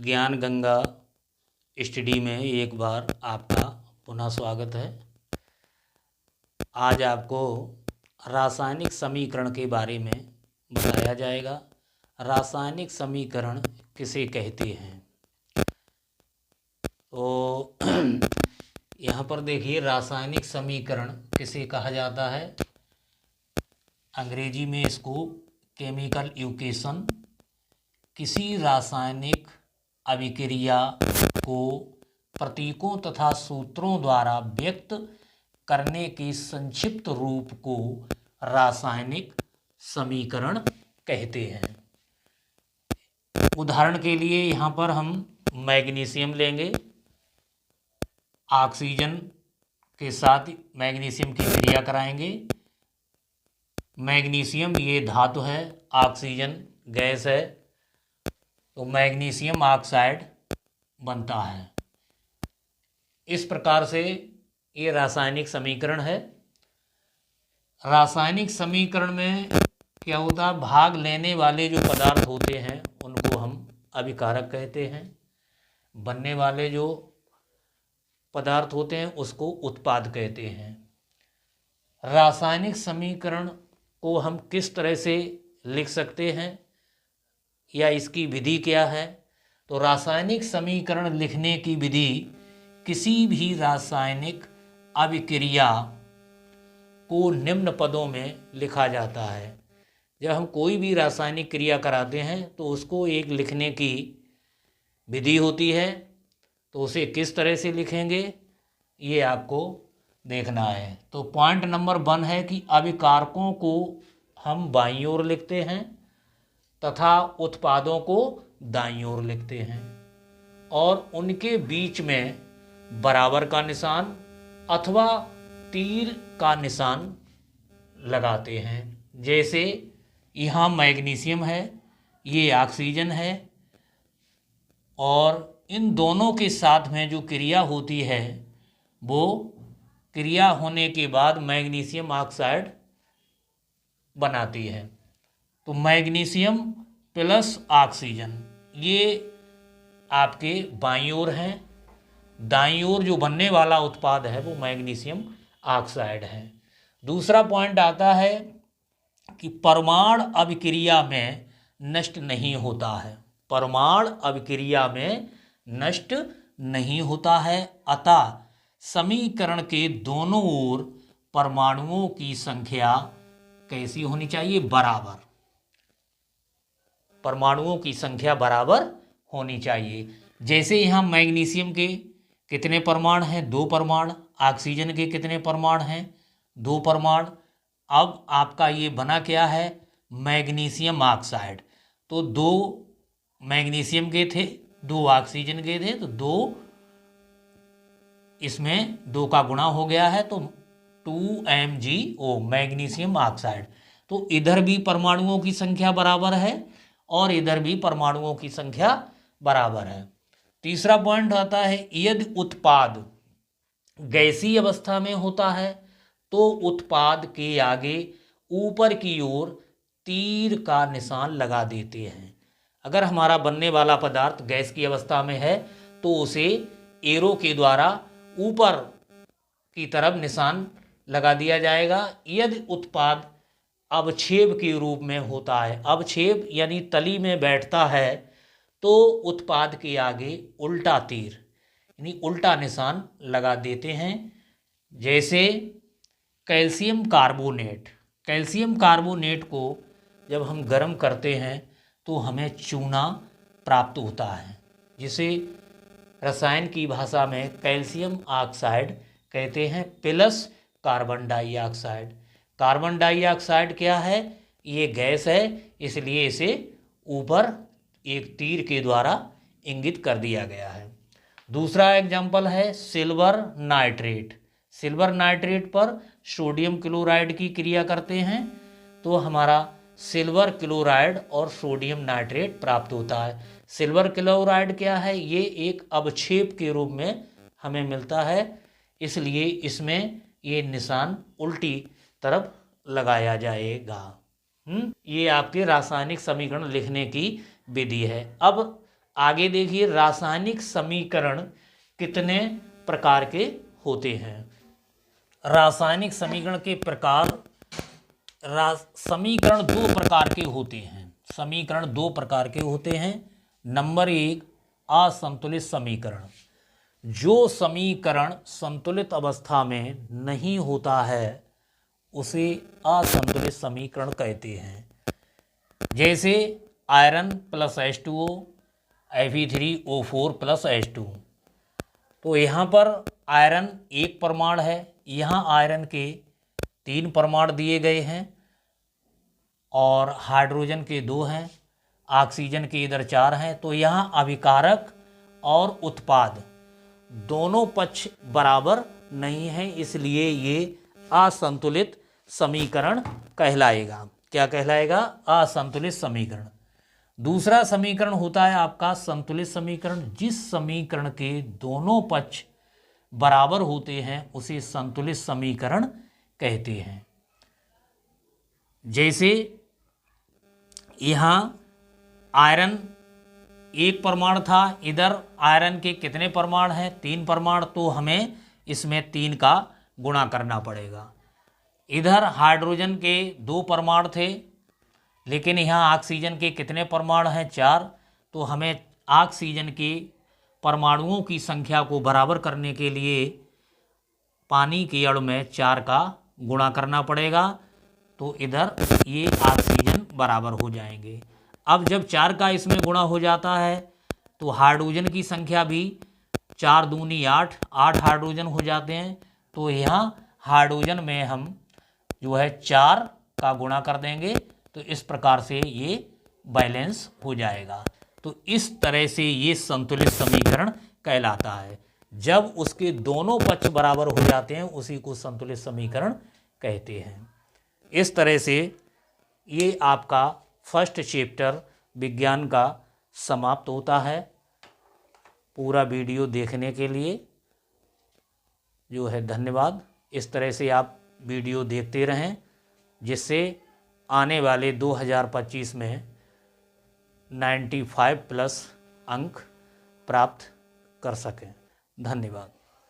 ज्ञान गंगा स्टडी में एक बार आपका पुनः स्वागत है। आज आपको रासायनिक समीकरण के बारे में बताया जाएगा। रासायनिक समीकरण किसे कहते हैं? तो यहाँ पर देखिए, रासायनिक समीकरण किसे कहा जाता है? अंग्रेजी में इसको केमिकल इक्वेशन, किसी रासायनिक अभिक्रिया को प्रतीकों तथा सूत्रों द्वारा व्यक्त करने के संक्षिप्त रूप को रासायनिक समीकरण कहते हैं। उदाहरण के लिए यहाँ पर हम मैग्नीशियम लेंगे। ऑक्सीजन के साथ मैग्नीशियम की क्रिया कराएंगे। मैग्नीशियम ये धातु है, ऑक्सीजन गैस है, तो मैग्नीशियम ऑक्साइड बनता है। इस प्रकार से ये रासायनिक समीकरण है। रासायनिक समीकरण में क्या होता है? भाग लेने वाले जो पदार्थ होते हैं उनको हम अभिकारक कहते हैं। बनने वाले जो पदार्थ होते हैं उसको उत्पाद कहते हैं। रासायनिक समीकरण को हम किस तरह से लिख सकते हैं या इसकी विधि क्या है? तो रासायनिक समीकरण लिखने की विधि किसी भी रासायनिक अभिक्रिया को निम्न पदों में लिखा जाता है। जब हम कोई भी रासायनिक क्रिया कराते हैं तो उसको एक लिखने की विधि होती है, तो उसे किस तरह से लिखेंगे ये आपको देखना है। तो पॉइंट नंबर 1 है कि अभिकारकों को हम बाईं ओर लिखते हैं तथा उत्पादों को दाईं ओर लिखते हैं और उनके बीच में बराबर का निशान अथवा तीर का निशान लगाते हैं। जैसे यहाँ मैग्नीशियम है, ये ऑक्सीजन है, और इन दोनों के साथ में जो क्रिया होती है वो क्रिया होने के बाद मैग्नीशियम ऑक्साइड बनाती है। तो मैग्नीशियम प्लस ऑक्सीजन ये आपके बाईं ओर हैं। दाईं ओर जो बनने वाला उत्पाद है वो मैग्नीशियम ऑक्साइड है। दूसरा पॉइंट आता है कि परमाणु अभिक्रिया में नष्ट नहीं होता है। परमाणु अभिक्रिया में नष्ट नहीं होता है, अतः समीकरण के दोनों ओर परमाणुओं की संख्या कैसी होनी चाहिए? बराबर। परमाणुओं की संख्या बराबर होनी चाहिए। जैसे यहाँ मैग्नीशियम के कितने परमाणु हैं? 2 परमाणु। ऑक्सीजन के कितने परमाणु हैं? 2 परमाणु। अब आपका ये बना क्या है? Magnesium oxide. तो 2 मैग्नीशियम के थे, 2 ऑक्सीजन के थे, तो 2 इसमें 2 का गुणा हो गया है, तो 2MgO मैग्नीशियम ऑक्साइड। तो इधर भी परमाणुओं की संख्या बराबर है और इधर भी परमाणुओं की संख्या बराबर है। तीसरा पॉइंट आता है, यदि उत्पाद गैसीय अवस्था में होता है तो उत्पाद के आगे ऊपर की ओर तीर का निशान लगा देते हैं। अगर हमारा बनने वाला पदार्थ गैस की अवस्था में है तो उसे एरो के द्वारा ऊपर की तरफ निशान लगा दिया जाएगा। यदि उत्पाद अवक्षेप के रूप में होता है, अवक्षेप यानी तली में बैठता है, तो उत्पाद के आगे उल्टा तीर यानी उल्टा निशान लगा देते हैं। जैसे कैल्शियम कार्बोनेट। कैल्शियम कार्बोनेट को जब हम गर्म करते हैं तो हमें चूना प्राप्त होता है, जिसे रसायन की भाषा में कैल्शियम ऑक्साइड कहते हैं, plus carbon dioxide. Carbon dioxide क्या है? ये गैस है, इसलिए इसे ऊपर एक तीर के द्वारा इंगित कर दिया गया है। दूसरा एग्जाम्पल है सिल्वर नाइट्रेट। सिल्वर नाइट्रेट पर सोडियम क्लोराइड की क्रिया करते हैं तो हमारा सिल्वर क्लोराइड और सोडियम नाइट्रेट प्राप्त होता है। सिल्वर क्लोराइड क्या है? ये एक अवक्षेप के रूप में हमें मिलता है, इसलिए इसमें ये निशान उल्टी तरफ लगाया जाएगा। ये आपके रासायनिक समीकरण लिखने की विधि है। अब आगे देखिए, रासायनिक समीकरण कितने प्रकार के होते हैं। रासायनिक समीकरण के प्रकार, समीकरण दो प्रकार के होते हैं। समीकरण दो प्रकार के होते हैं। नंबर एक, असंतुलित समीकरण। जो समीकरण संतुलित अवस्था में नहीं होता है उसे असंतुलित समीकरण कहते हैं। जैसे iron plus H2O, Fe3O4 plus H2। तो यहाँ पर आयरन एक परमाणु है, यहाँ आयरन के 3 परमाणु दिए गए हैं और हाइड्रोजन के 2 हैं, ऑक्सीजन के इधर 4 हैं। तो यहाँ अभिकारक और उत्पाद दोनों पक्ष बराबर नहीं है, इसलिए ये असंतुलित समीकरण कहलाएगा। क्या कहलाएगा? असंतुलित समीकरण। दूसरा समीकरण होता है आपका संतुलित समीकरण। जिस समीकरण के दोनों पक्ष बराबर होते हैं उसे संतुलित समीकरण कहते हैं। जैसे यहाँ आयरन एक परमाणु था, इधर आयरन के कितने परमाणु हैं? 3 परमाणु। तो हमें इसमें 3 का गुणा करना पड़ेगा। इधर हाइड्रोजन के 2 परमाणु थे, लेकिन यहाँ ऑक्सीजन के कितने परमाणु हैं? 4। तो हमें ऑक्सीजन के परमाणुओं की संख्या को बराबर करने के लिए पानी के अणु में 4 का गुणा करना पड़ेगा। तो इधर ये ऑक्सीजन बराबर हो जाएंगे। अब जब 4 का इसमें गुणा हो जाता है तो हाइड्रोजन की संख्या भी 4 दूनी 8 हाइड्रोजन हो जाते हैं। तो यहाँ हाइड्रोजन में हम जो है 4 का गुणा कर देंगे, तो इस प्रकार से ये बैलेंस हो जाएगा। तो इस तरह से ये संतुलित समीकरण कहलाता है। जब उसके दोनों पक्ष बराबर हो जाते हैं उसी को संतुलित समीकरण कहते हैं। इस तरह से ये आपका फर्स्ट चैप्टर विज्ञान का समाप्त होता है। पूरा वीडियो देखने के लिए जो है धन्यवाद। इस तरह से आप वीडियो देखते रहें जिससे आने वाले 2025 में 95 प्लस अंक प्राप्त कर सकें। धन्यवाद।